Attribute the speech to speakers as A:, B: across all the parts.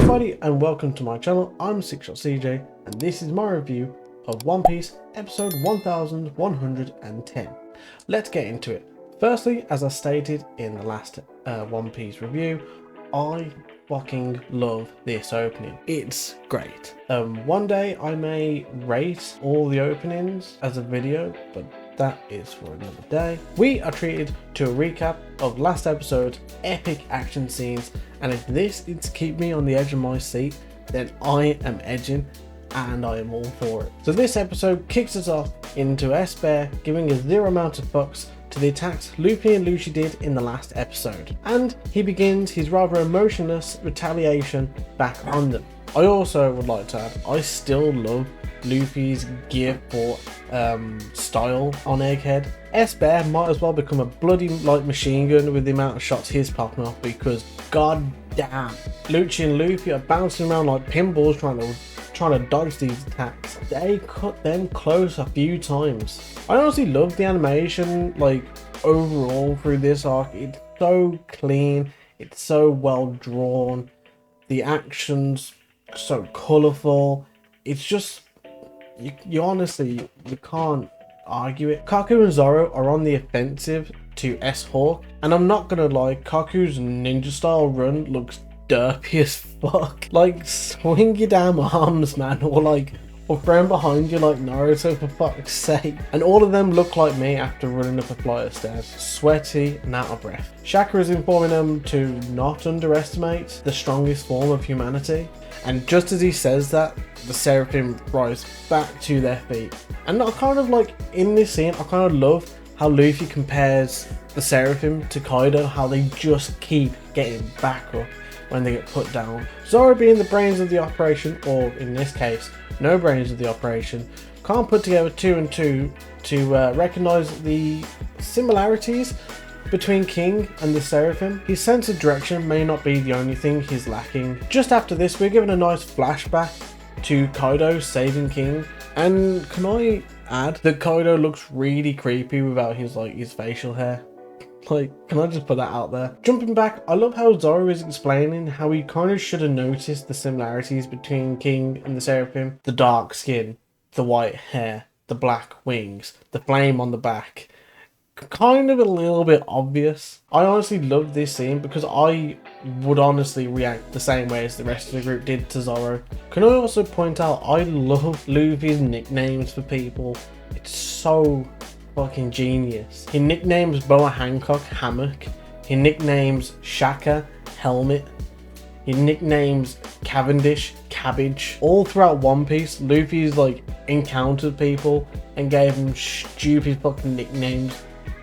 A: everybody and welcome to my channel. I'm SixShotCJ and this is my review of One Piece episode 1110. Let's get into it. Firstly, as I stated in the last One Piece review, I fucking love this opening. It's great. One day I may rate all the openings as a video, but that is for another day. We are treated to a recap of last episode's epic action scenes, and if this is to keep me on the edge of my seat, then I am edging and I am all for it. So this episode kicks us off into S-Bear giving a zero amount of fucks to the attacks Luffy and Lucci did in the last episode, and he begins his rather emotionless retaliation back on them. I also would like to add, I still love Luffy's Gear 4 style on Egghead. S-Bear might as well become a bloody light machine gun with the amount of shots he's popping off, because god damn, Lucci and Luffy are bouncing around like pinballs trying to dodge these attacks. They cut them close a few times. I honestly love the animation, like overall through this arc. It's so clean, it's so well drawn, the action's so colourful. It's just, you honestly, you can't argue it. Kaku and Zoro are on the offensive to S-Hawk, and I'm not gonna lie, Kaku's ninja style run looks derpy as fuck. Like, swing your damn arms, man, or throw him behind you like Naruto, for fuck's sake. And all of them look like me after running up a flight of stairs, sweaty and out of breath. Shaka is informing them to not underestimate the strongest form of humanity, and just as he says that, the Seraphim rise back to their feet. And I kind of like, in this scene, I kind of love how Luffy compares the Seraphim to Kaido, how they just keep getting back up when they get put down. Zoro, being the brains of the operation, or in this case, no brains of the operation, can't put together two and two to recognise the similarities between King and the Seraphim. His sense of direction may not be the only thing he's lacking. Just after this, we're given a nice flashback to Kaido saving King, and can I add that Kaido looks really creepy without his facial hair. Like, can I just put that out there? Jumping back, I love how Zoro is explaining how he kind of should have noticed the similarities between King and the Seraphim. The dark skin, the white hair, the black wings, the flame on the back. Kind of a little bit obvious. I honestly love this scene because I would honestly react the same way as the rest of the group did to Zoro. Can I also point out, I love Luffy's nicknames for people. It's so fucking genius. He nicknames Boa Hancock Hammock. He nicknames Shaka Helmet. He nicknames Cavendish Cabbage. All throughout One Piece, Luffy's encountered people and gave them stupid fucking nicknames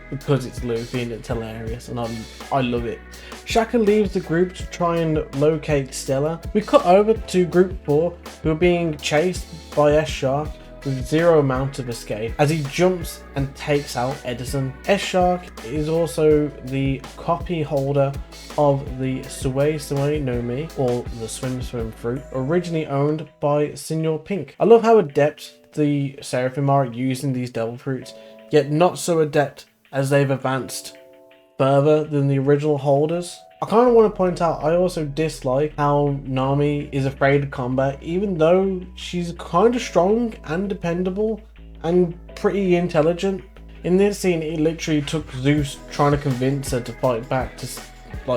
A: because it's Luffy and it's hilarious, and I love it. Shaka leaves the group to try and locate Stella. We cut over to Group 4, who are being chased by S-Shark with zero amount of escape as he jumps and takes out Edison. S-Shark is also the copy holder of the Sui Sui no Mi, or the Swim Swim fruit, originally owned by Senor Pink. I love how adept the Seraphim are at using these devil fruits, yet not so adept as they've advanced further than the original holders. I kind of want to point out, I also dislike how Nami is afraid of combat, even though she's kind of strong and dependable and pretty intelligent. In this scene, it literally took Zeus trying to convince her to fight back to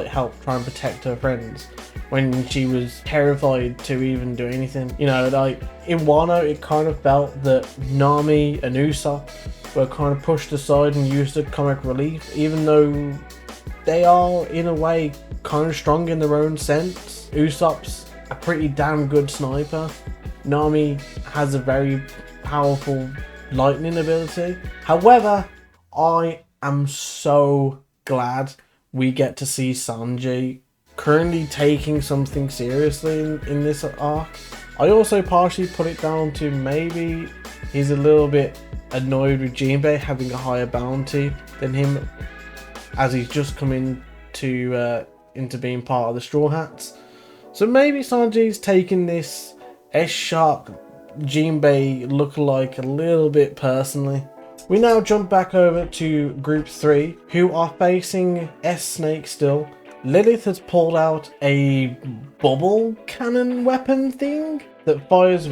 A: help try and protect her friends when she was terrified to even do anything. You know, in Wano, it kind of felt that Nami and Usopp were kind of pushed aside and used as comic relief, even though they are in a way kind of strong in their own sense. Usopp's a pretty damn good sniper. Nami has a very powerful lightning ability. However, I am so glad we get to see Sanji currently taking something seriously in this arc. I also partially put it down to maybe he's a little bit annoyed with Jinbei having a higher bounty than him, as he's just come into being part of the Straw Hats. So maybe Sanji's taking this S-Shark Jinbei lookalike a little bit personally. We now jump back over to Group 3, who are facing S-Snake still, Lilith has pulled out a bubble cannon weapon thing that fires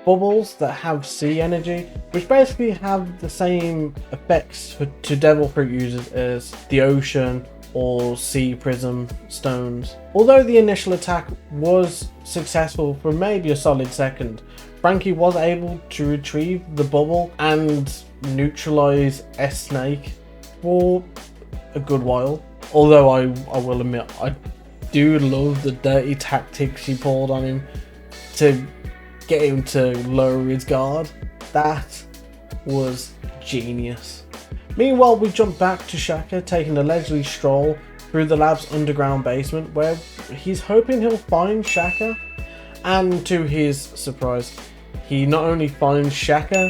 A: bubbles that have sea energy, which basically have the same effects to devil fruit users as the ocean or sea prism stones. Although the initial attack was successful for maybe a solid second, Frankie was able to retrieve the bubble and neutralize S-Snake for a good while. Although I will admit, I do love the dirty tactics she pulled on him to get him to lower his guard. That was genius. Meanwhile, we jump back to Shaka taking a leisurely stroll through the lab's underground basement, where he's hoping he'll find Shaka. And to his surprise, he not only finds Shaka,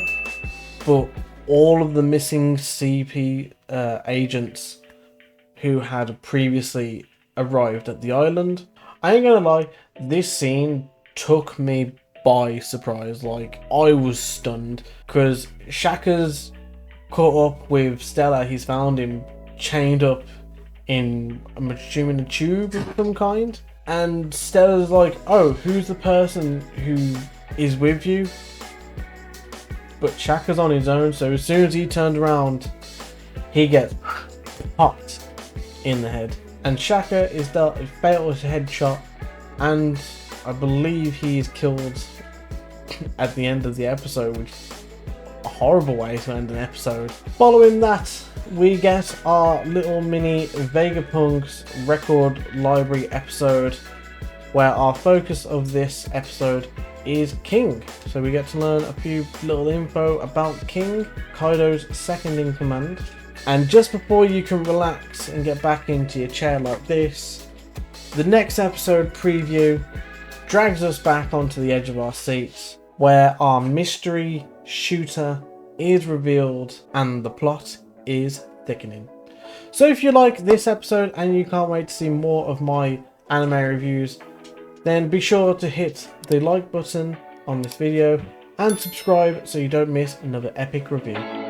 A: but all of the missing CP agents who had previously arrived at the island. I ain't gonna lie, this scene took me by surprise. Like, I was stunned because Shaka's caught up with Stella. He's found him chained up in, I'm assuming, a tube of some kind. And Stella's like, oh, who's the person who is with you? But Shaka's on his own, so as soon as he turned around, he gets popped in the head. And Shaka is dealt a fatal headshot, and I believe he is killed at the end of the episode, which is a horrible way to end an episode. Following that, we get our little mini Vegapunk's record library episode, where our focus of this episode is King. So we get to learn a few little info about King, Kaido's second in command. And just before you can relax and get back into your chair like this, the next episode preview drags us back onto the edge of our seats, where our mystery shooter is revealed and the plot is thickening. So if you like this episode and you can't wait to see more of my anime reviews, then be sure to hit the like button on this video and subscribe so you don't miss another epic review.